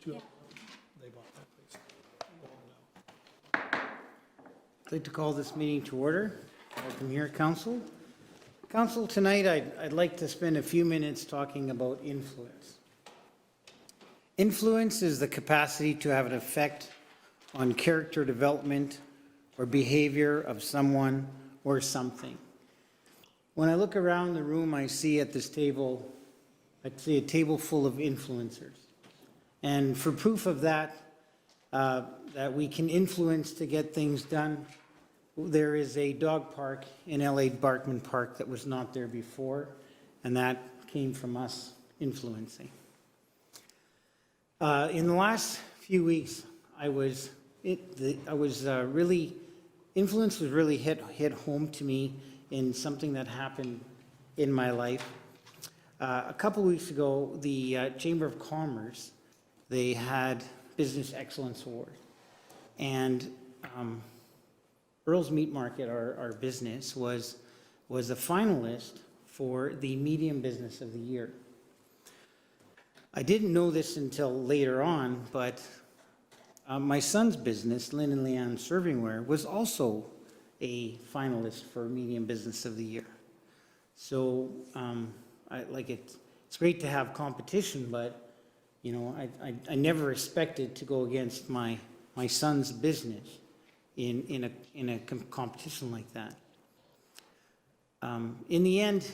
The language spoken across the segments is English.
Yeah. They bought that place. I'd like to call this meeting to order. Welcome here, Council. Council, tonight I'd like to spend a few minutes talking about influence. Influence is the capacity to have an effect on character development or behavior of someone or something. When I look around the room, I see at this table, I'd see a table full of influencers. And for proof of that, that we can influence to get things done, there is a dog park in LA, Barkman Park, that was not there before, and that came from us influencing. In the last few weeks, influence was really hit home to me in something that happened in my life. A couple weeks ago, the Chamber of Commerce, they had Business Excellence Award. And Earl's Meat Market, our business, was a finalist for the Medium Business of the Year. I didn't know this until later on, but my son's business, Lynn and Leanne Servingware, was also a finalist for Medium Business of the Year. So it's great to have competition, but you know, I never expected to go against my son's business in a competition like that. In the end,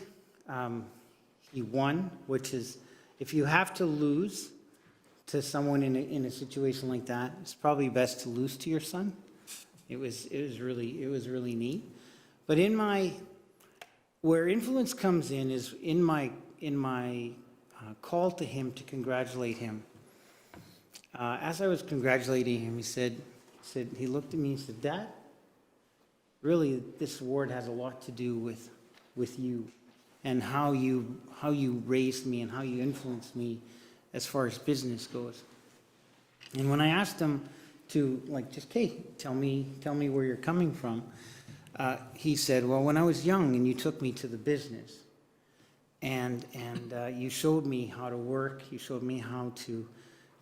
he won, which is, if you have to lose to someone in a situation like that, it's probably best to lose to your son. It was really neat. But where influence comes in is in my call to him to congratulate him. As I was congratulating him, he looked at me and said, "Dad, really this award has a lot to do with you and how you raised me and how you influenced me as far as business goes." And when I asked him to tell me where you're coming from, he said, "Well, when I was young and you took me to the business, and you showed me how to work, you showed me how to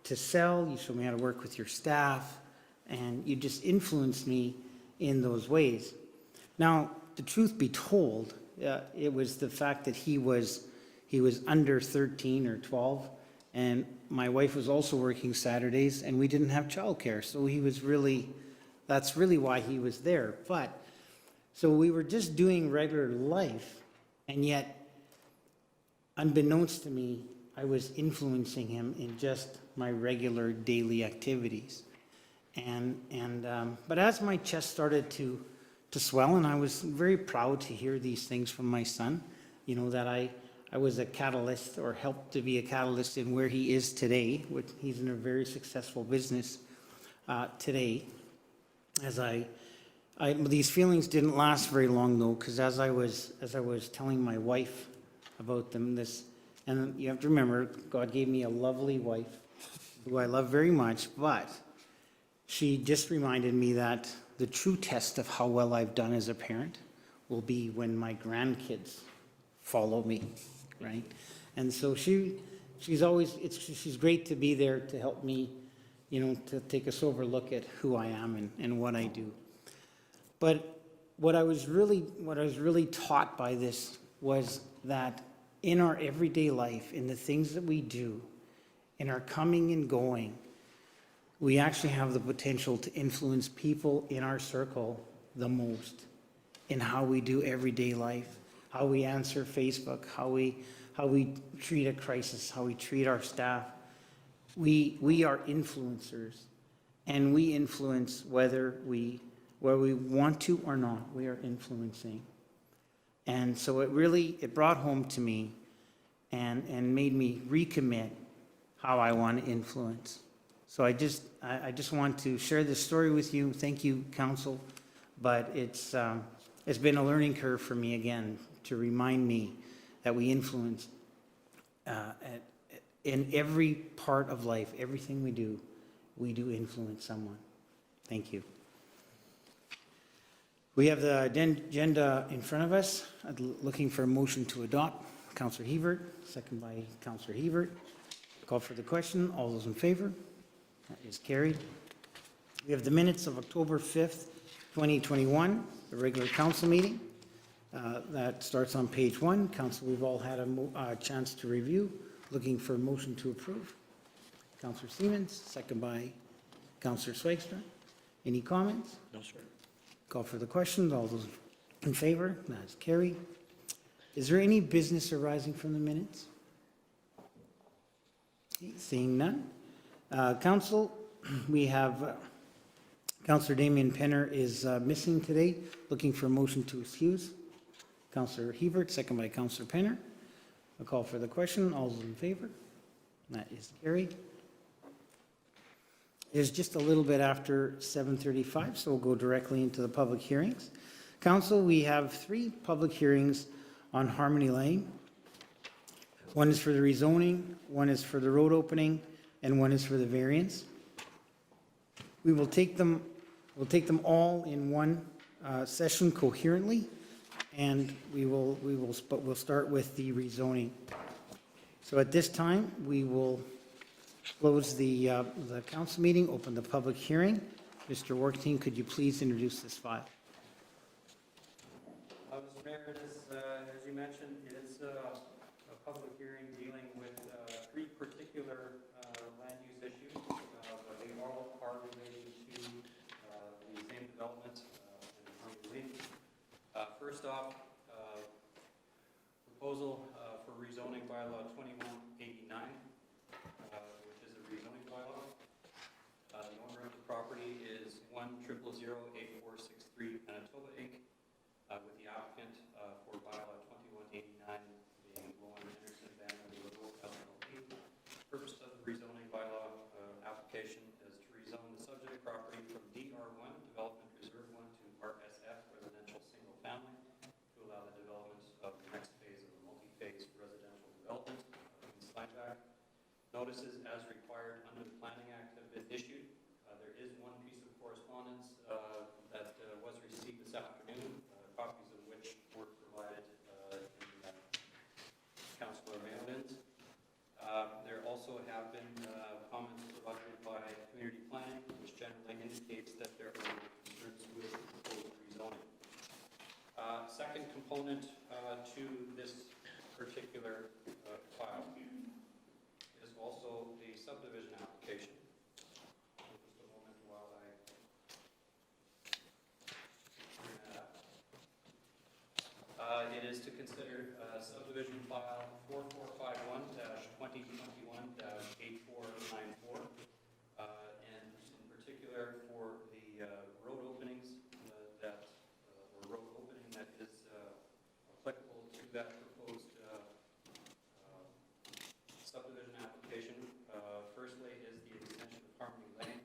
sell, you showed me how to work with your staff, and you just influenced me in those ways." Now, the truth be told, it was the fact that he was under 13 or 12, and my wife was also working Saturdays, and we didn't have childcare, so that's really why he was there. But so we were just doing regular life, and yet, unbeknownst to me, I was influencing him in just my regular daily activities. But as my chest started to swell, and I was very proud to hear these things from my son, you know, that I was a catalyst or helped to be a catalyst in where he is today, which he's in a very successful business today. These feelings didn't last very long though, because as I was telling my wife about them, and you have to remember, God gave me a lovely wife who I love very much, but she just reminded me that the true test of how well I've done as a parent will be when my grandkids follow me, right? And so she's great to be there to help me, you know, to take a sober look at who I am and what I do. But what I was really taught by this was that in our everyday life, in the things that we do, in our coming and going, we actually have the potential to influence people in our circle the most in how we do everyday life, how we answer Facebook, how we treat a crisis, how we treat our staff. We are influencers, and we influence whether we want to or not. We are influencing. And so it brought home to me and made me recommit how I want to influence. So I just want to share this story with you. Thank you, Council. But it's been a learning curve for me again to remind me that we influence in every part of life. Everything we do influence someone. Thank you. We have the agenda in front of us. Looking for a motion to adopt. Councillor Hebert, second by Councillor Hebert. Call for the question. All those in favor? That is carried. We have the minutes of October 5th, 2021, the regular council meeting. That starts on page 1. Council, we've all had a chance to review. Looking for a motion to approve. Councillor Siemens, second by Councillor Swagstra. Any comments? No, sir. Call for the question. All those in favor? That is carried. Is there any business arising from the minutes? Seeing none. Council, we have Councillor Damien Penner is missing today. Looking for a motion to excuse. Councillor Hebert, second by Councillor Penner. A call for the question. All those in favor? That is carried. It is just a little bit after 7:35, so we'll go directly into the public hearings. Council, we have 3 public hearings on Harmony Lane. One is for the rezoning, one is for the road opening, and one is for the variance. We will take them all in one session coherently, and we'll start with the rezoning. So at this time, we will close the council meeting, open the public hearing. Mr. Workteam, could you please introduce this file? Mr. Mayor, as you mentioned, it is a public hearing dealing with 3 particular land use issues, but they all are related to the same development in Harmony Lane. First off, proposal for rezoning bylaw 2189, which is a rezoning bylaw. The owner of the property is 1000843 Manitoba Inc., with the applicant for bylaw 2189 being Lowen Henderson Van LLP. Purpose of the rezoning bylaw application is to rezone the subject property from DR1 Development Reserve 1 to RSF Residential Single Family to allow the development of the next phase of a multi-phase residential development in Steinbach. Notices as required under the Planning Act have been issued. There is one piece of correspondence that was received this afternoon, copies of which were provided in councilor mail-ins. There also have been comments provided by community planning, which generally indicates that there are concerns with the proposed rezoning. Second component to this particular file is also the subdivision application. Just a moment while I bring that up. It is to consider subdivision file 4451-2021-8494, and in particular for the road openings that is applicable to that proposed subdivision application. Firstly is the extension of Harmony Lane,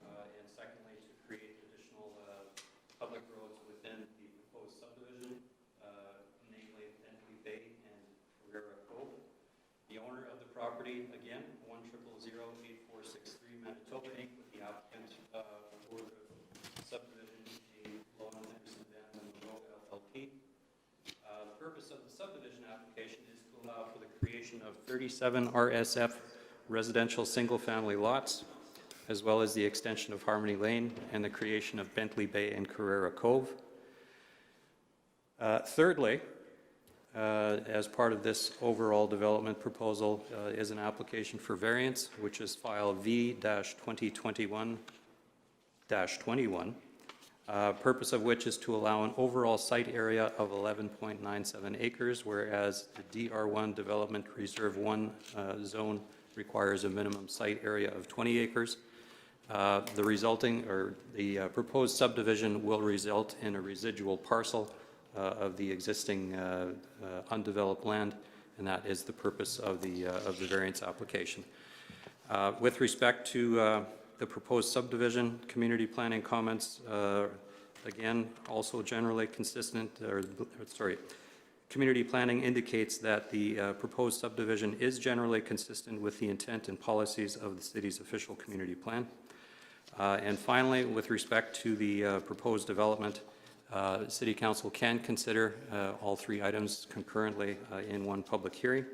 and secondly to create additional public roads within the proposed subdivision, namely Penn-Co and Carrera Cove. The owner of the property, again, 1000843 Manitoba Inc., with the applicant for the subdivision, the Lowen Henderson Van LLP. The purpose of the subdivision application is to allow for the creation of 37 RSF residential single-family lots, as well as the extension of Harmony Lane and the creation of Bentley Bay and Carrera Cove. Thirdly, as part of this overall development proposal is an application for variance, which is file V-2021-21, purpose of which is to allow an overall site area of 11.97 acres, whereas the DR1 Development Reserve 1 zone requires a minimum site area of 20 acres. The proposed subdivision will result in a residual parcel of the existing undeveloped land, and that is the purpose of the variance application. With respect to the proposed subdivision, community planning comments, again, also generally consistent, community planning indicates that the proposed subdivision is generally consistent with the intent and policies of the city's official community plan. And finally, with respect to the proposed development, City Council can consider all 3 items concurrently in one public hearing.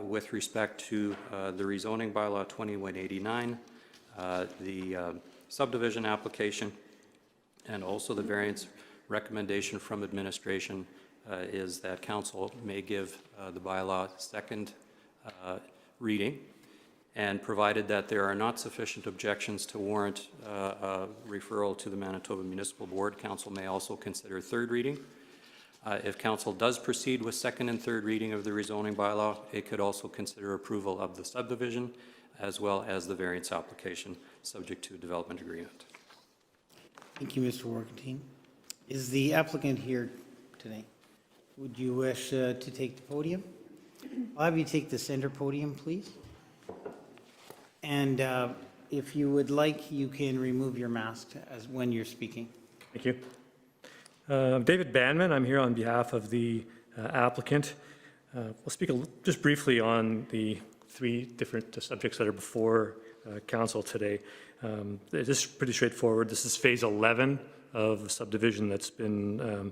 With respect to the rezoning bylaw 2189, The subdivision application and also the variance recommendation from administration is that council may give the bylaw second reading, and provided that there are not sufficient objections to warrant referral to the Manitoba Municipal Board, council may also consider third reading. If council does proceed with second and third reading of the rezoning bylaw, it could also consider approval of the subdivision as well as the variance application, subject to development agreement. Thank you, Mr. Warkentine. Is the applicant here today? Would you wish to take the podium? I'll have you take the center podium, please. And if you would like, you can remove your mask as when you're speaking. Thank you. David Banman, I'm here on behalf of the applicant. We'll speak just briefly on the three different subjects that are before council today. This is pretty straightforward. This is phase 11 of the subdivision that's been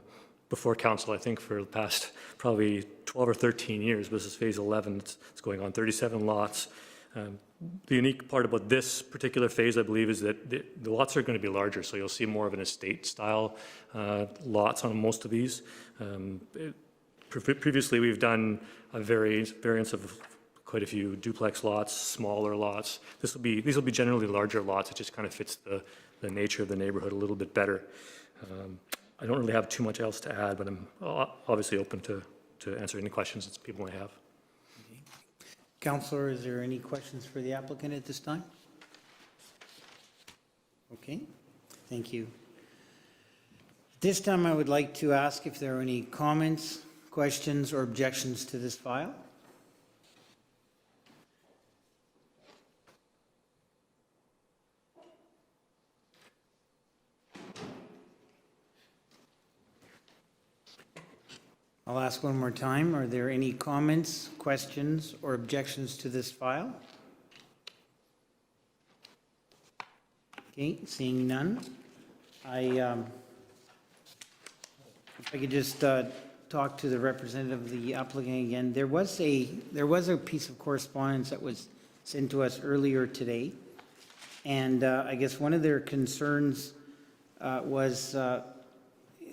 before council, I think, for the past probably 12 or 13 years. This is phase 11. It's going on 37 lots. The unique part about this particular phase, I believe, is that the lots are going to be larger, so you'll see more of an estate-style lots on most of these. Previously, we've done a variance of quite a few duplex lots, smaller lots. These will be generally larger lots. It just kind of fits the nature of the neighborhood a little bit better. I don't really have too much else to add, but I'm obviously open to answer any questions that people may have. Councillor, is there any questions for the applicant at this time? Okay, thank you. This time I would like to ask if there are any comments, questions, or objections to this file. I'll ask one more time. Are there any comments, questions, or objections to this file? Okay, seeing none. If I could just talk to the representative of the applicant again. There was a piece of correspondence that was sent to us earlier today, and I guess one of their concerns was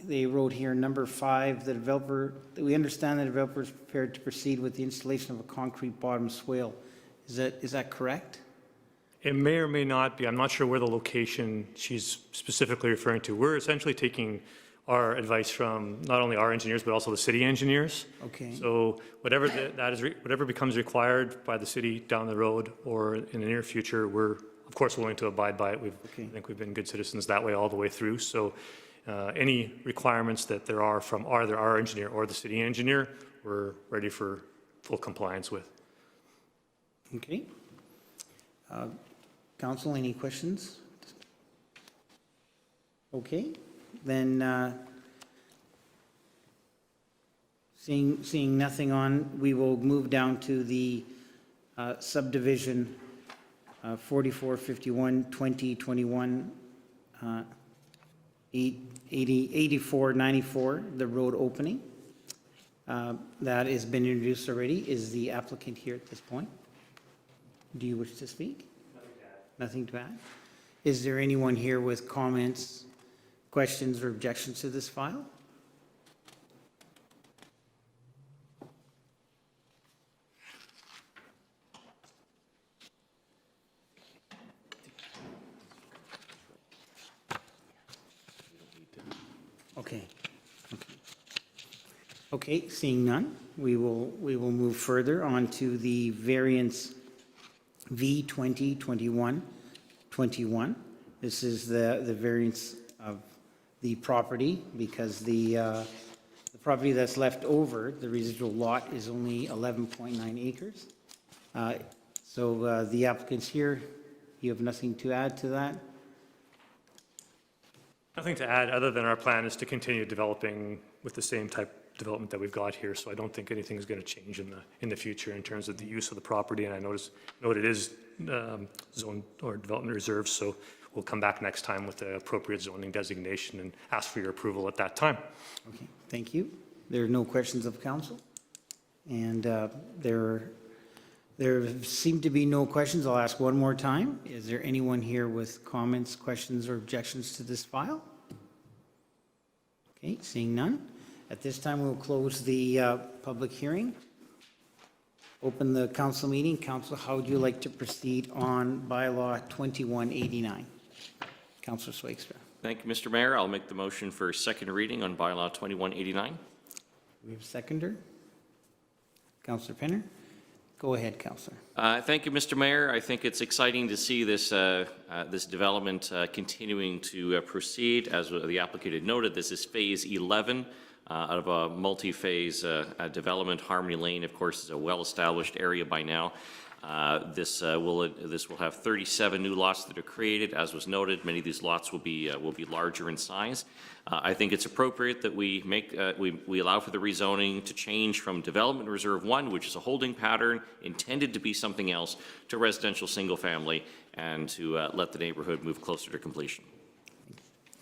they wrote here, number 5, we understand the developer is prepared to proceed with the installation of a concrete bottom swale. Is that correct? It may or may not be. I'm not sure where the location she's specifically referring to. We're essentially taking our advice from not only our engineers, but also the city engineers. Okay. So whatever whatever becomes required by the city down the road or in the near future, we're of course willing to abide by it. I think we've been good citizens that way all the way through. So any requirements that there are from either our engineer or the city engineer, we're ready for full compliance with. Okay. Council, any questions? Okay, then seeing nothing on, we will move down to the subdivision 4451 2021 8494, the road opening. That has been introduced already. Is the applicant here at this point? Do you wish to speak? Nothing to add. Is there anyone here with comments, questions, or objections to this file? Okay. Okay, seeing none, we will move further on to the variance V 2021-21. This is the variance of the property because the property that's left over, the residual lot, is only 11.9 acres. So the applicant's here. You have nothing to add to that? Nothing to add other than our plan is to continue developing with the same type of development that we've got here. So I don't think anything is going to change in the future in terms of the use of the property. And I note it is zone or development reserve. So we'll come back next time with the appropriate zoning designation and ask for your approval at that time. Okay, thank you. There are no questions of council. And there There seem to be no questions. I'll ask one more time. Is there anyone here with comments, questions, or objections to this file? Okay, seeing none. At this time, we'll close the public hearing. Open the council meeting. Council, how would you like to proceed on bylaw 2189? Councillor Swagstra. Thank you, Mr. Mayor. I'll make the motion for second reading on bylaw 2189. We have a seconder. Councillor Penner. Go ahead, Councillor. Thank you, Mr. Mayor. I think it's exciting to see this this development continuing to proceed. As the applicant had noted, this is phase 11 out of a multi-phase development. Harmony Lane, of course, is a well-established area by now. This will have 37 new lots that are created. As was noted, many of these lots will be larger in size. I think it's appropriate that we make we allow for the rezoning to change from Development Reserve 1, which is a holding pattern intended to be something else, to residential single family, and to let the neighborhood move closer to completion.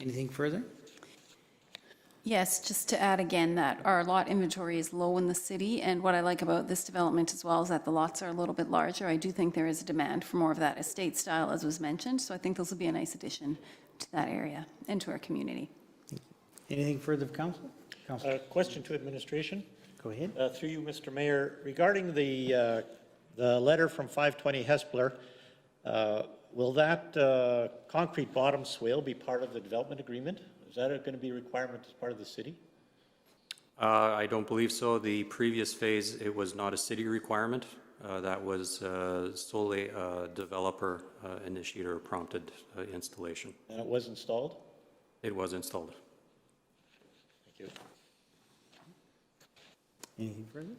Anything further? Yes, just to add again that our lot inventory is low in the city, and what I like about this development as well is that the lots are a little bit larger. I do think there is a demand for more of that estate style, as was mentioned, so I think this will be a nice addition to that area and to our community. Anything further of council? Councillor, Question to administration. go ahead. Through you, Mr. Mayor, regarding the letter from 520 Hespeler, will that concrete bottom swale be part of the development agreement? Is that going to be a requirement as part of the city? I don't believe so. The previous phase, it was not a city requirement. That was solely a developer initiator prompted installation. And it was installed? It was installed. Thank you. Anything further?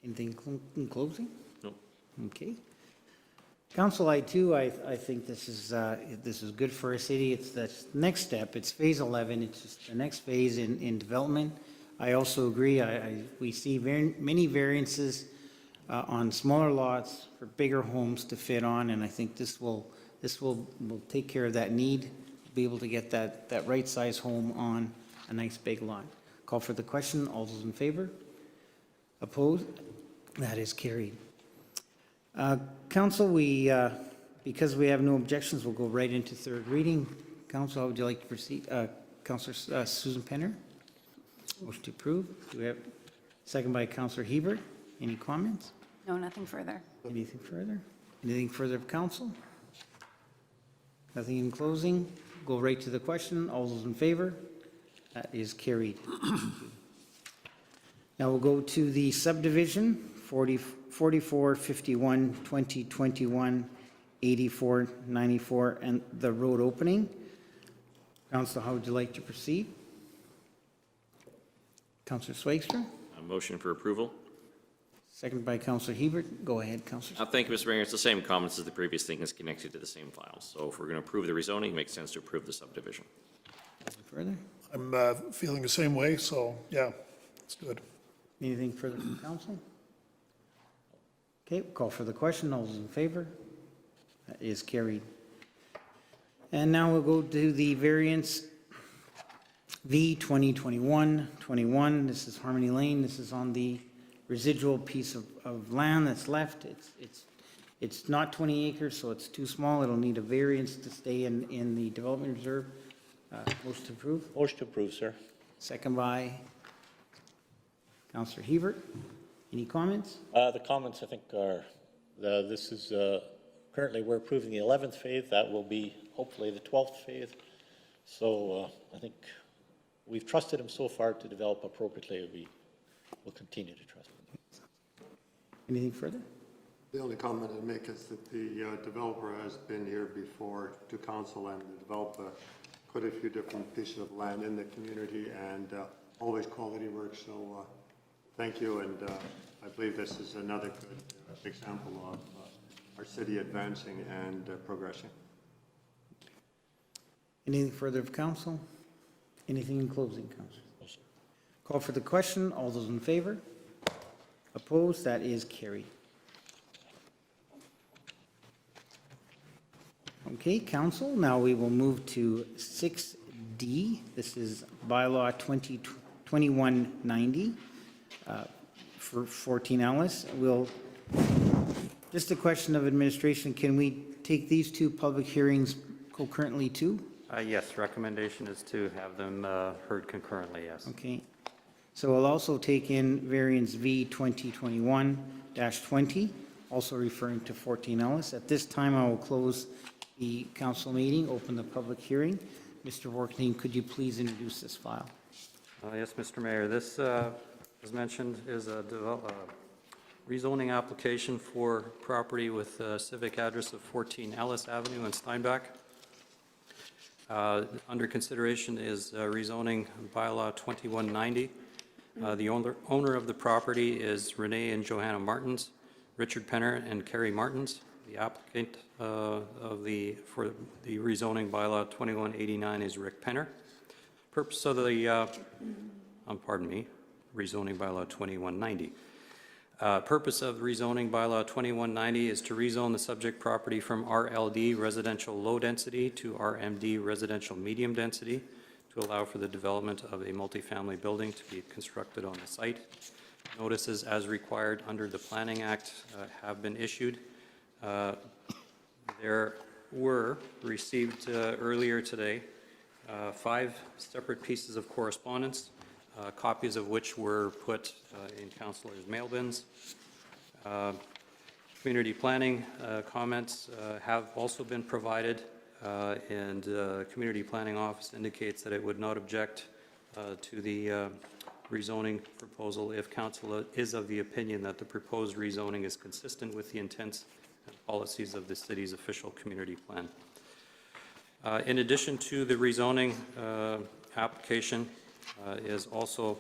Anything in closing? No. Okay. Council, I think this is good for our city. It's the next step. It's phase 11. It's just the next phase in development. I also agree. We see many variances on smaller lots for bigger homes to fit on, and I think this will take care of that need, be able to get that right size home on a nice big lot. Call for the question. All those in favor? Opposed? That is carried. Council, because we have no objections, we'll go right into third reading. Council, how would you like to proceed? Councillor Susan Penner, motion to approve. Do we have second by Councillor Hebert? Any comments? No, nothing further. Anything further? Anything further of council? Nothing in closing. Go right to the question. All those in favor? That is carried. Now we'll go to the subdivision 4451 2021 8494 and the road opening. Council, how would you like to proceed? Councillor Swagstra, A motion for approval. second by Councillor Hebert. Go ahead, Councillor. Thank you, Mr. Mayor. It's the same comments as the previous thing is connected to the same file. So if we're going to approve the rezoning, it makes sense to approve the subdivision. Further? I'm feeling the same way, so yeah, it's good. Anything further from council? Okay, call for the question. All those in favor? That is carried. And now we'll go to the variance V 2021-21. This is Harmony Lane. This is on the residual piece of land that's left. It's not 20 acres, so it's too small. It'll need a variance to stay in the development reserve. Motion to approve. Motion to approve, sir. Second by Councillor Hebert. Any comments? The comments, I think, are, this is, currently we're approving the 11th phase. That will be hopefully the 12th phase. So I think we've trusted him so far to develop appropriately. We will continue to trust him. Anything further? The only comment I'd make is that the developer has been here before to council and developed quite a few different pieces of land in the community and always quality work. So thank you, and I believe this is another good example of our city advancing and progressing. Anything further of council? Anything in closing, council? Call for the question. All those in favor? Opposed? That is carried. Okay, council, now we will move to 6D. This is bylaw 2190. for 14 Ellice. Just a question of administration, can we take these two public hearings concurrently too? Yes, recommendation is to have them heard concurrently, yes. Okay. So we'll also take in variance V 2021-20, also referring to 14 Ellice. At this time, I will close the council meeting, open the public hearing. Mr. Workney, could you please introduce this file? Yes, Mr. Mayor, this, as mentioned, is a rezoning application for property with a civic address of 14 Ellice Avenue in Steinbach. Under consideration is rezoning bylaw 2190. The owner of the property is Renee and Johanna Martins, Richard Penner and Carrie Martins. The applicant for the rezoning bylaw 2189 is Rick Penner. Purpose of the, rezoning bylaw 2190. Purpose of rezoning bylaw 2190 is to rezone the subject property from RLD residential low density to RMD residential medium density to allow for the development of a multifamily building to be constructed on the site. Notices as required under the Planning Act have been issued. There were received earlier today 5 separate pieces of correspondence, copies of which were put in councilors' mail bins. Community planning comments have also been provided, and Community Planning Office indicates that it would not object to the rezoning proposal if council is of the opinion that the proposed rezoning is consistent with the intents and policies of the city's official community plan. In addition to the rezoning application is also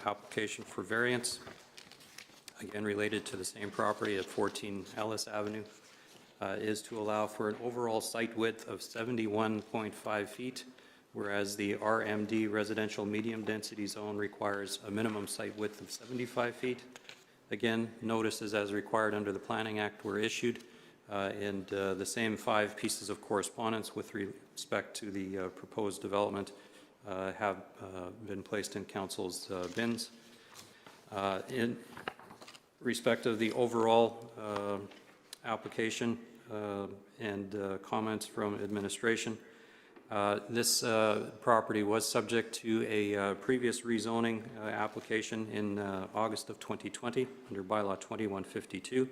application for variance, again related to the same property at 14 Ellice Avenue, is to allow for an overall site width of 71.5 feet, whereas the RMD residential medium density zone requires a minimum site width of 75 feet. Again, notices as required under the Planning Act were issued, and the same 5 pieces of correspondence with respect to the proposed development have been placed in council's bins. In respect of the overall application and comments from administration, this property was subject to a previous rezoning application in August of 2020 under bylaw 2152.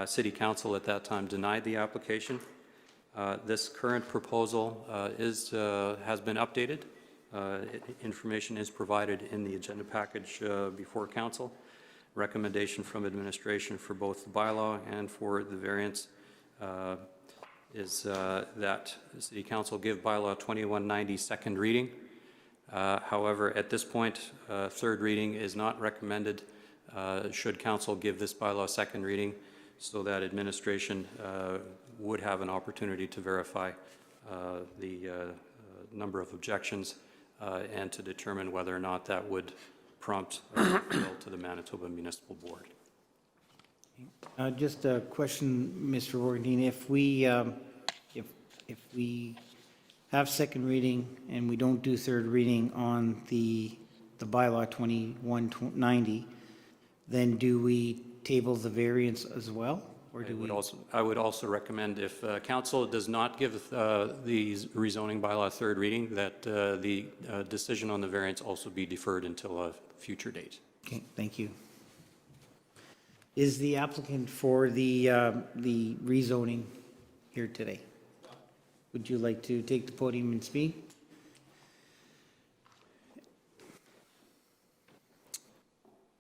City Council at that time denied the application. This current proposal has been updated. Information is provided in the agenda package before Council. Recommendation from administration for both the bylaw and for the variance is that the City Council give bylaw 2190 second reading. However, at this point, third reading is not recommended should Council give this bylaw second reading, so that administration would have an opportunity to verify the number of objections and to determine whether or not that would prompt a bill to the Manitoba Municipal Board. Just a question, Mr. Worthing, if we have second reading and we don't do third reading on the bylaw 2190, then do we table the variance as well? Or do I would also recommend, if Council does not give the rezoning bylaw third reading, that the decision on the variance also be deferred until a future date. Okay, thank you. Is the applicant for the rezoning here today? Would you like to take the podium and speak?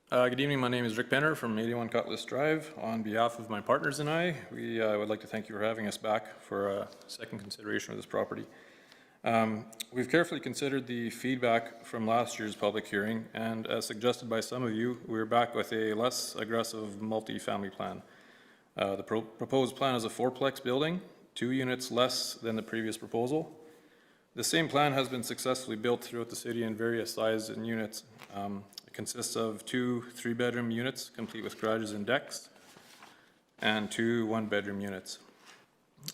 Good evening. My name is Rick Penner from 81 Cutlass Drive. On behalf of my partners and I, we would like to thank you for having us back for a second consideration of this property. We've carefully considered the feedback from last year's public hearing, and as suggested by some of you, we're back with a less aggressive multi-family plan. The proposed plan is a 4-plex building, 2 units less than the previous proposal. The same plan has been successfully built throughout the city in various sizes and units. It consists of 2 3-bedroom units, complete with garages and decks, and 2 1-bedroom units.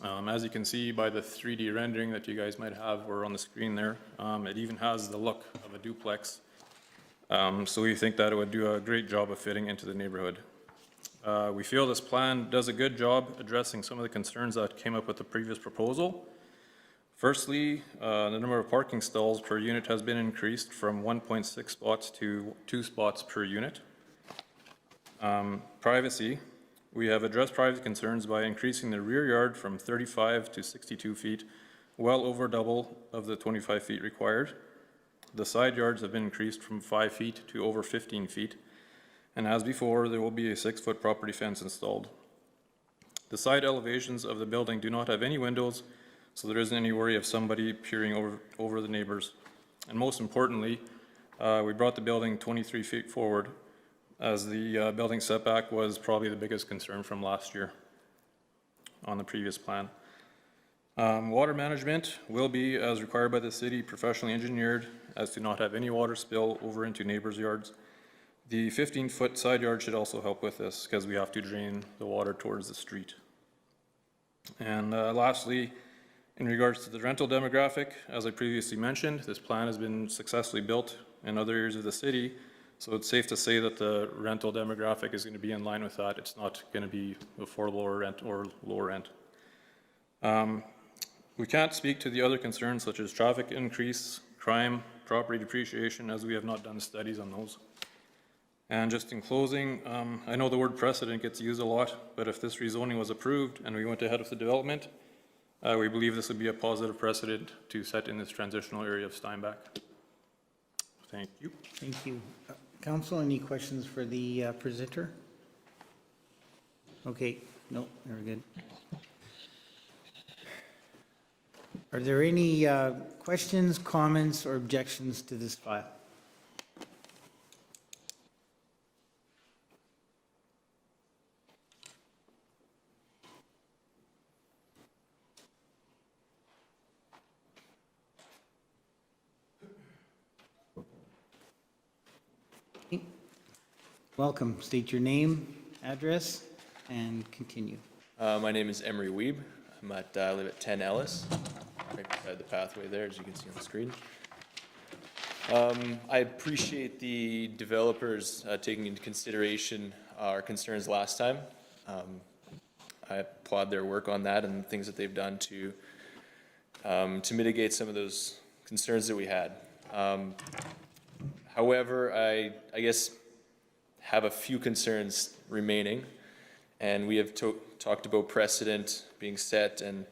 As you can see by the 3D rendering that you guys might have or on the screen there, it even has the look of a duplex So we think that it would do a great job of fitting into the neighborhood. We feel this plan does a good job addressing some of the concerns that came up with the previous proposal. Firstly, the number of parking stalls per unit has been increased from 1.6 spots to 2 spots per unit. Privacy, we have addressed privacy concerns by increasing the rear yard from 35 to 62 feet, well over double of the 25 feet required. The side yards have been increased from 5 feet to over 15 feet. And as before, there will be a 6-foot property fence installed. The side elevations of the building do not have any windows, so there isn't any worry of somebody peering over the neighbors. And most importantly, we brought the building 23 feet forward, as the building setback was probably the biggest concern from last year on the previous plan. Water management will be, as required by the city, professionally engineered as to not have any water spill over into neighbors' yards. The 15-foot side yard should also help with this, because we have to drain the water towards the street. And lastly, in regards to the rental demographic, as I previously mentioned, this plan has been successfully built in other areas of the city, so it's safe to say that the rental demographic is going to be in line with that. It's not going to be affordable or rent or low rent. We can't speak to the other concerns such as traffic increase, crime, property depreciation, as we have not done studies on those. And just in closing, I know the word precedent gets used a lot, but if this rezoning was approved and we went ahead with the development, we believe this would be a positive precedent to set in this transitional area of Steinbach. Thank you. Thank you. Council, any questions for the presenter? Okay, no, very good. Are there any questions, comments, or objections to this file? Welcome. State your name, address, and continue. My name is Emery Weeb. I live at 10 Ellice, right beside the pathway there, as you can see on the screen. I appreciate the developers taking into consideration our concerns last time. I applaud their work on that and the things that they've done to mitigate some of those concerns that we had. However, I guess have a few concerns remaining, and we have talked about precedent being set, and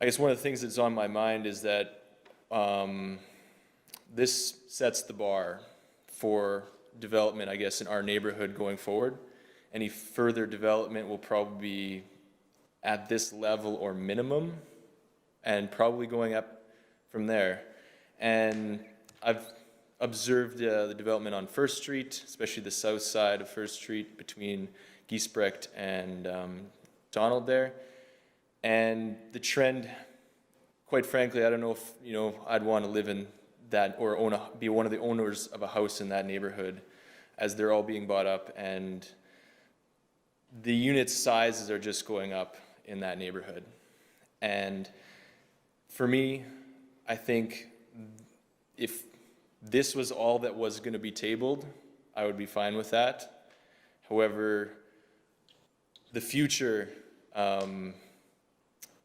I guess one of the things that's on my mind is that this sets the bar for development, I guess, in our neighborhood going forward. Any further development will probably be at this level or minimum, and probably going up from there. And I've observed the development on First Street, especially the south side of First Street between Giesbrecht and Donald there. And the trend, quite frankly, I don't know if I'd want to live in that or be one of the owners of a house in that neighborhood, as they're all being bought up, and the unit sizes are just going up in that neighborhood. And for me, I think if this was all that was going to be tabled, I would be fine with that. However, the future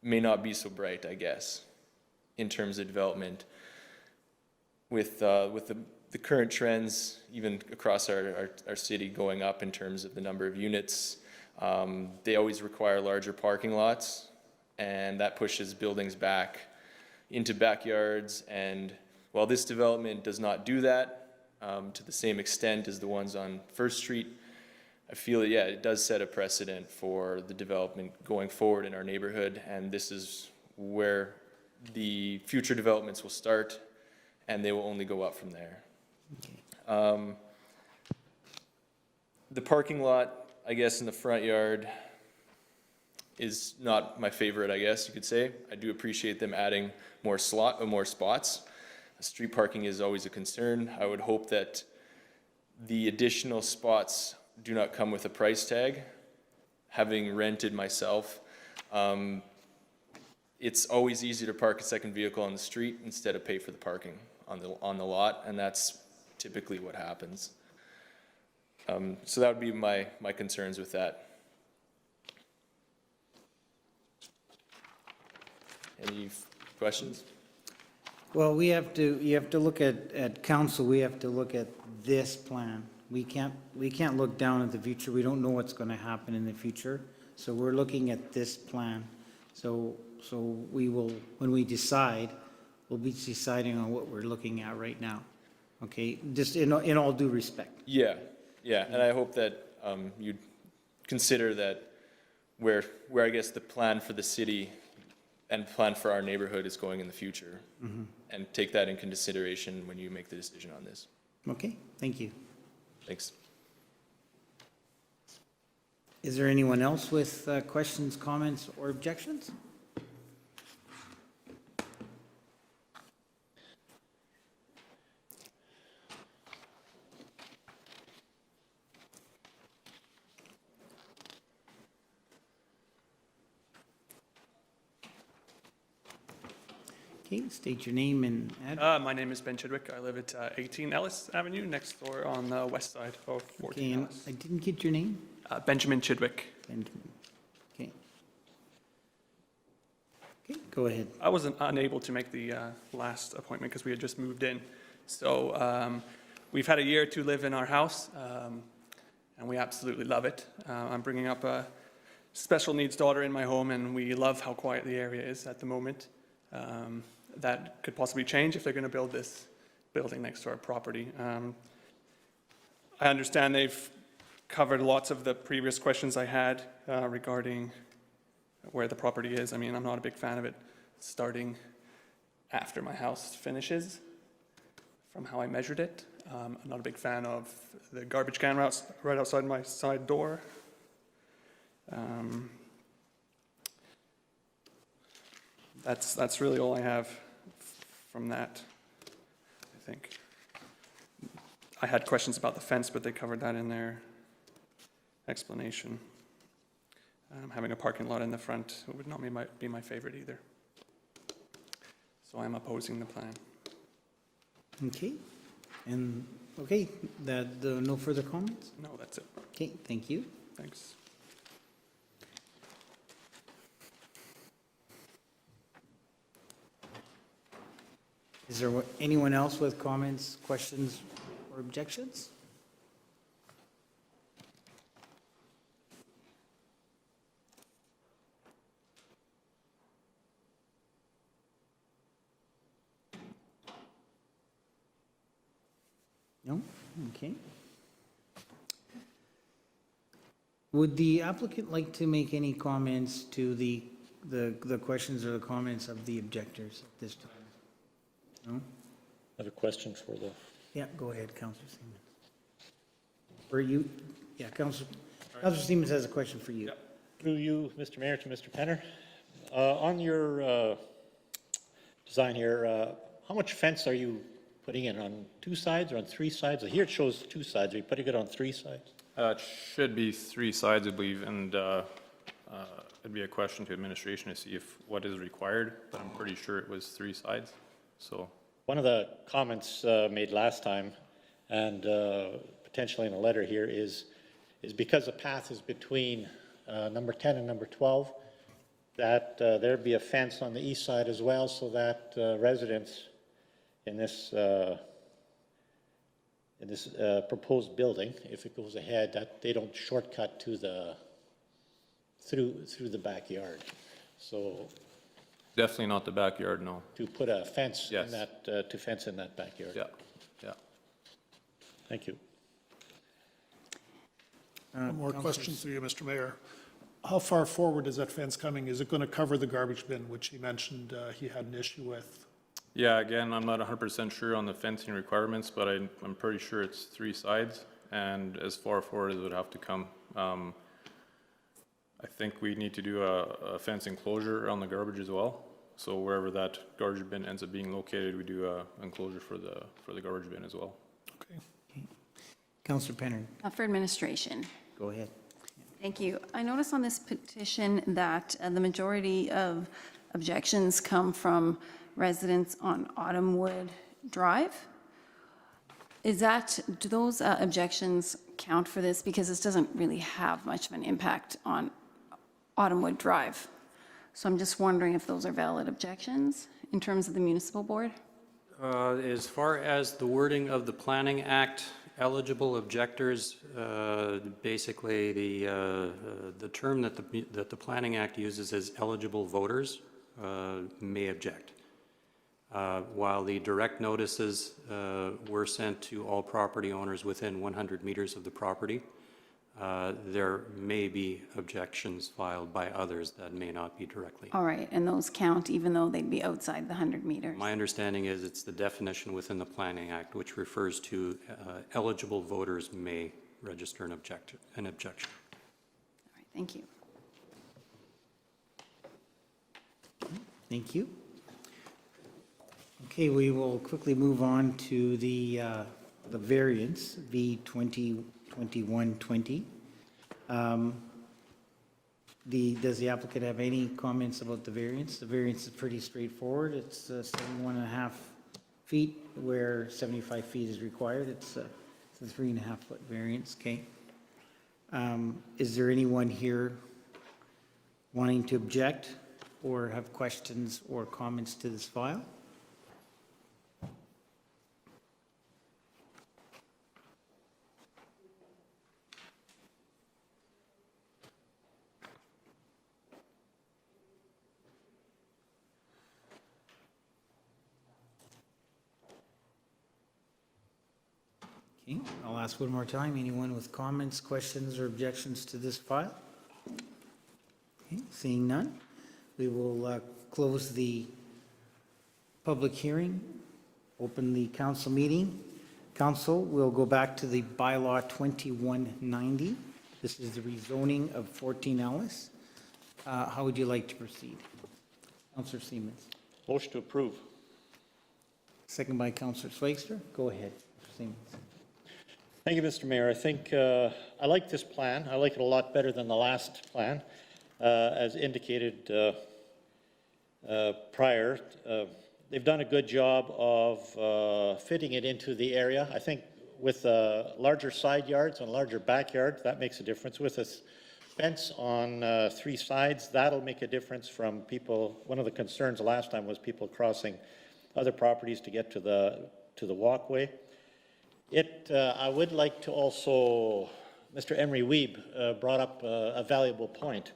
may not be so bright, I guess, in terms of development. With the current trends, even across our city, going up in terms of the number of units, they always require larger parking lots, and that pushes buildings back into backyards. And while this development does not do that to the same extent as the ones on First Street, I feel that, yeah, it does set a precedent for the development going forward in our neighborhood, and this is where the future developments will start, and they will only go up from there. The parking lot, I guess, in the front yard is not my favorite, I guess you could say. I do appreciate them adding more spots. Street parking is always a concern. I would hope that the additional spots do not come with a price tag. Having rented myself, it's always easy to park a second vehicle on the street instead of pay for the parking on the lot, and that's typically what happens. So that would be my concerns with that. Any questions? Well, you have to look at council, we have to look at this plan. We can't look down at the future. We don't know what's going to happen in the future. So we're looking at this plan. So we will, when we decide, we'll be deciding on what we're looking at right now. Okay, just in all due respect. Yeah, and I hope that you'd consider that where I guess the plan for the city and plan for our neighborhood is going in the future, and take that into consideration when you make the decision on this. Okay, thank you. Thanks. Is there anyone else with questions, comments, or objections? Okay, state your name and address. My name is Ben Chidwick. I live at 18 Ellice Avenue, next door on the west side of 14 Okay, and Ellice. I didn't get your name? Benjamin Chidwick. Benjamin. Okay. Okay, go ahead. I was unable to make the last appointment because we had just moved in. So we've had a year to live in our house, and we absolutely love it. I'm bringing up a special needs daughter in my home, and we love how quiet the area is at the moment. That could possibly change if they're going to build this building next to our property. I understand they've covered lots of the previous questions I had regarding where the property is. I mean, I'm not a big fan of it starting after my house finishes, from how I measured it. I'm not a big fan of the garbage can right outside my side door. That's really all I have from that, I think. I had questions about the fence, but they covered that in their explanation. Having a parking lot in the front would not be my favorite either. So I'm opposing the plan. Okay, and, okay, no further comments? No, that's it. Okay, thank you. Thanks. Is there anyone else with comments, questions, or objections? No? Okay. Would the applicant like to make any comments to the questions or the comments of the objectors at this time? No? I have a question for the, Yeah, go ahead, Councillor Siemens. For you, yeah, Councillor Siemens has a question for you. through you, Mr. Mayor, to Mr. Penner. On your design here, how much fence are you putting in, on 2 sides or on 3 sides? Here it shows 2 sides. Are you putting it on 3 sides? It should be 3 sides, I believe, and it'd be a question to administration to see if what is required, but I'm pretty sure it was 3 sides, so. One of the comments made last time, and potentially in a letter here, is because the path is between number 10 and number 12, that there'd be a fence on the east side as well, so that residents in this proposed building, if it goes ahead, that they don't shortcut to the through the backyard. So Definitely not the backyard, no. to put a fence in Yes. that to fence in that backyard. Yeah, yeah. Thank you. One more question through you, Mr. Mayor. How far forward is that fence coming? Is it going to cover the garbage bin, which he mentioned he had an issue with? Yeah, again, I'm not 100% sure on the fencing requirements, but I'm pretty sure it's 3 sides, and as far forward as it would have to come. I think we need to do a fence enclosure on the garbage as well. So wherever that garbage bin ends up being located, we do a enclosure for the garbage bin as well. Okay. Councillor Penner, For administration. go ahead. Thank you. I notice on this petition that the majority of objections come from residents on Autumnwood Drive. Do those objections count for this? Because this doesn't really have much of an impact on Autumnwood Drive. So I'm just wondering if those are valid objections in terms of the municipal board? As far as the wording of the Planning Act, eligible objectors, basically the term that the Planning Act uses is eligible voters may object. While the direct notices were sent to all property owners within 100 meters of the property, there may be objections filed by others that may not be directly. All right, and those count even though they'd be outside the 100 meters? My understanding is it's the definition within the Planning Act which refers to eligible voters may register an objection. All right, thank you. Thank you. Okay, we will quickly move on to the variance, V 2021-20. Does the applicant have any comments about the variance? The variance is pretty straightforward. It's 71.5 feet where 75 feet is required. It's a 3.5-foot variance, okay? Is there anyone here wanting to object or have questions or comments to this file? Okay, I'll ask one more time. Anyone with comments, questions, or objections to this file? Okay, seeing none, we will close the public hearing, open the council meeting. Council will go back to the bylaw 2190. This is the rezoning of 14 Ellice. How would you like to proceed? Councillor Siemens. Motion to approve. Second by Councillor Schweigster. Go ahead, Mr. Siemens. Thank you, Mr. Mayor. I think I like this plan. I like it a lot better than the last plan. As indicated prior, they've done a good job of fitting it into the area. I think with larger side yards and larger backyard, that makes a difference. With a fence on 3 sides, that'll make a difference from people. One of the concerns last time was people crossing other properties to get to the walkway. I would like to also, Mr. Emery Weeb brought up a valuable point.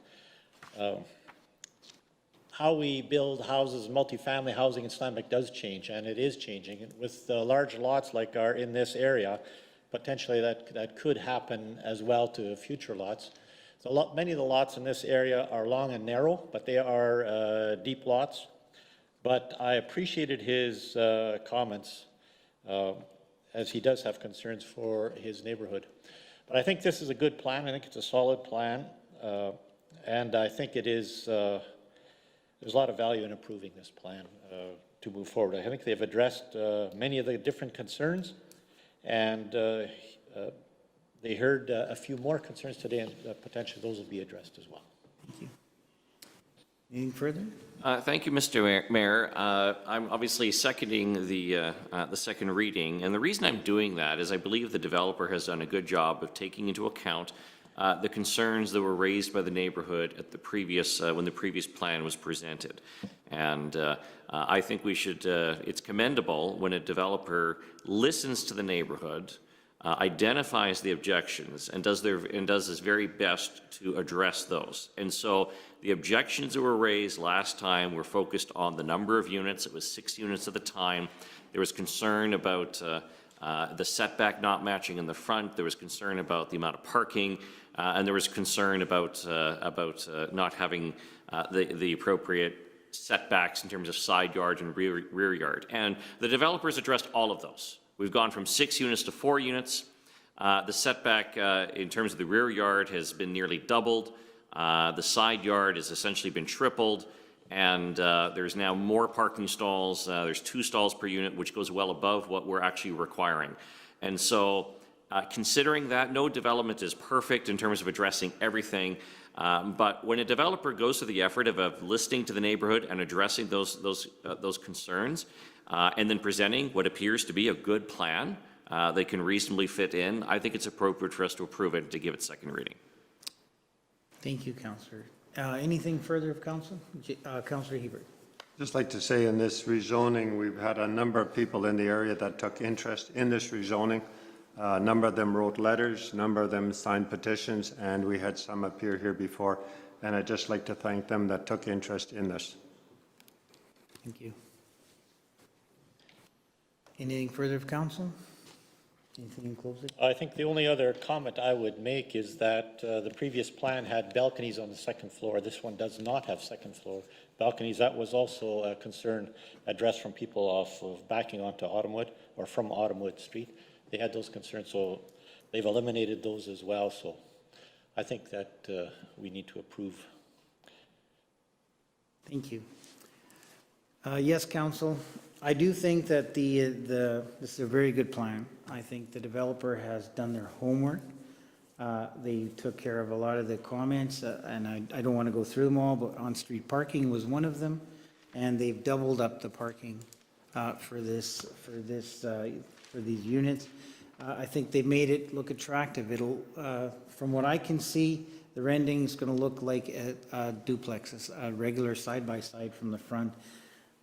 How we build houses, multifamily housing in Steinbach does change, and it is changing. With large lots like are in this area, potentially that could happen as well to future lots. So many of the lots in this area are long and narrow, but they are deep lots. But I appreciated his comments, as he does have concerns for his neighborhood. But I think this is a good plan. I think it's a solid plan. And I think it is, there's a lot of value in improving this plan to move forward. I think they've addressed many of the different concerns, and they heard a few more concerns today, and potentially those will be addressed as well. Thank you. Anything further? Thank you, Mr. Mayor. I'm obviously seconding the second reading, and the reason I'm doing that is I believe the developer has done a good job of taking into account the concerns that were raised by the neighborhood at the previous when the previous plan was presented. And I think we should. It's commendable when a developer listens to the neighborhood, identifies the objections, and does his very best to address those. And so the objections that were raised last time were focused on the number of units. It was 6 units at the time. There was concern about the setback not matching in the front. There was concern about the amount of parking, and there was concern about not having the appropriate setbacks in terms of side yard and rear yard. And the developers addressed all of those. We've gone from 6 units to 4 units. The setback in terms of the rear yard has been nearly doubled. The side yard has essentially been tripled, and there's now more parking stalls. There's 2 stalls per unit, which goes well above what we're actually requiring. And so considering that, no development is perfect in terms of addressing everything, but when a developer goes to the effort of listening to the neighborhood and addressing those concerns, and then presenting what appears to be a good plan they can reasonably fit in, I think it's appropriate for us to approve it and to give it second reading. Thank you, Councillor. Anything further of Council? Councillor Hebert. Just like to say in this rezoning, we've had a number of people in the area that took interest in this rezoning. A number of them wrote letters, a number of them signed petitions, and we had some appear here before. And I'd just like to thank them that took interest in this. Thank you. Anything further of Council? Anything in closing? I think the only other comment I would make is that the previous plan had balconies on the second floor. This one does not have second floor balconies. That was also a concern addressed from people off of backing onto Autumnwood or from Autumnwood Street. They had those concerns, so they've eliminated those as well. So I think that we need to approve. Thank you. Yes, Council. I do think that this is a very good plan. I think the developer has done their homework. They took care of a lot of the comments, and I don't want to go through them all, but on-street parking was one of them, and they've doubled up the parking for these units. I think they made it look attractive. It'll, from what I can see, the rendering is going to look like a duplex, a regular side-by-side from the front.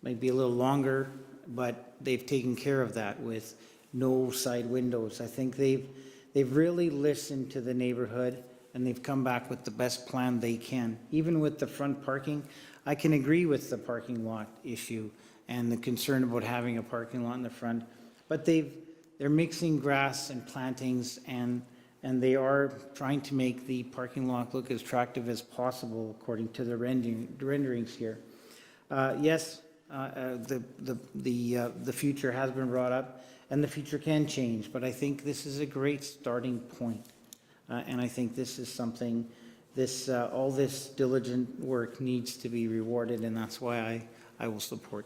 Might be a little longer, but they've taken care of that with no side windows. I think they've really listened to the neighborhood, and they've come back with the best plan they can. Even with the front parking, I can agree with the parking lot issue and the concern about having a parking lot in the front, but they're mixing grass and plantings, and they are trying to make the parking lot look as attractive as possible according to the renderings here. Yes, the future has been brought up, and the future can change, but I think this is a great starting point. And I think this is something, all this diligent work needs to be rewarded, and that's why I will support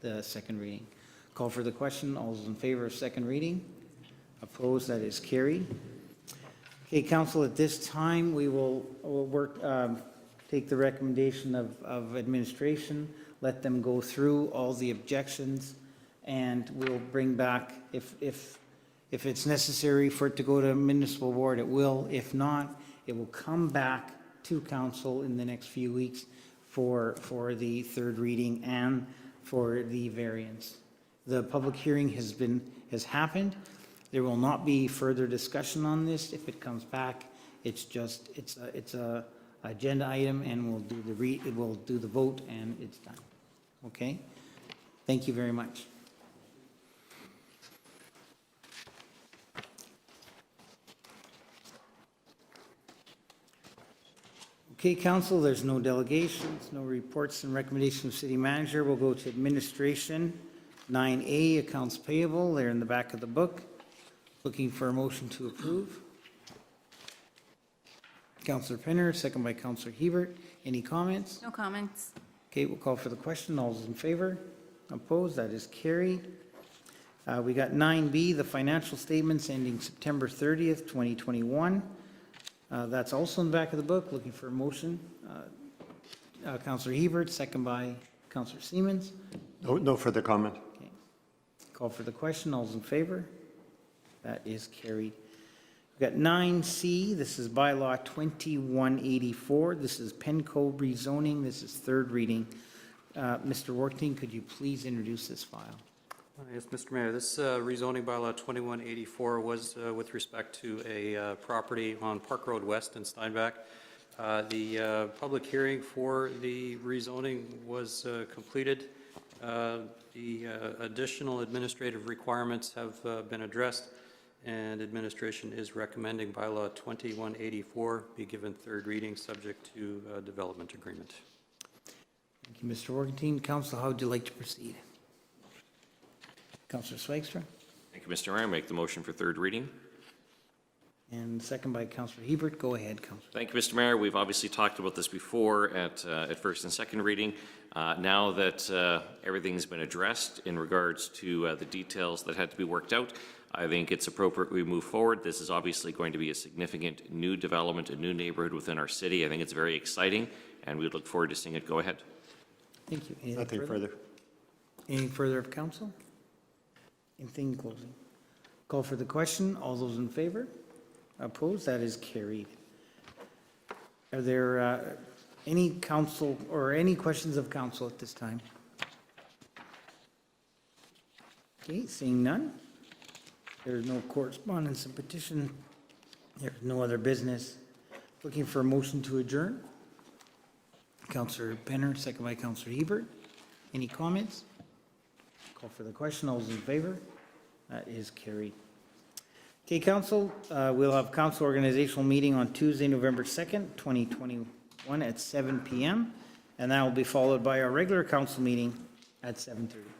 the second reading. Call for the question. All those in favor of second reading? Opposed? That is carried. Okay, Council, at this time, we will take the recommendation of administration, let them go through all the objections, and we'll bring back, if it's necessary for it to go to municipal board, it will. If not, it will come back to council in the next few weeks for the third reading and for the variance. The public hearing has happened. There will not be further discussion on this. If it comes back, it's a agenda item, and we'll do the vote, and it's done. Okay? Thank you very much. Okay, Council, there's no delegations, no reports and recommendations of City Manager. We'll go to Administration. 9A, Accounts Payable. They're in the back of the book. Looking for a motion to approve. Councillor Penner, second by Councillor Hebert. Any comments? No comments. Okay, we'll call for the question. All those in favor? Opposed? That is carried. We got 9B, the financial statements ending September 30th, 2021. That's also in the back of the book. Looking for a motion. Councillor Hebert, second by Councillor Siemens. No further comment. Okay. Call for the question. All those in favor? That is carried. We've got 9C. This is bylaw 2184. This is Penn-Co rezoning. This is third reading. Mr. Worthing, could you please introduce this file? Yes, Mr. Mayor, this rezoning bylaw 2184 was with respect to a property on Park Road West in Steinbach. The public hearing for the rezoning was completed. The additional administrative requirements have been addressed, and administration is recommending bylaw 2184 be given third reading subject to development agreement. Thank you, Mr. Worthing. Council, how would you like to proceed? Councillor Swagstra, Thank you, Mr. Mayor. I make the motion for third reading. and second by Councillor Hebert. Go ahead, Councillor. Thank you, Mr. Mayor. We've obviously talked about this before at first and second reading. Now that everything's been addressed in regards to the details that had to be worked out, I think it's appropriate we move forward. This is obviously going to be a significant new development, a new neighborhood within our city. I think it's very exciting, and we look forward to seeing it go ahead. Thank you. Nothing further. Anything further of council? Anything in closing? Call for the question. All those in favor? Opposed? That is carried. Are there any council or any questions of council at this time? Okay, seeing none. There's no correspondence and petition. There's no other business. Looking for a motion to adjourn. Councillor Penner, second by Councillor Hebert. Any comments? Call for the question. All those in favor? That is carried. Okay, council, we'll have council organizational meeting on Tuesday, November 2nd, 2021 at 7 p.m. And that will be followed by our regular council meeting at 7:30.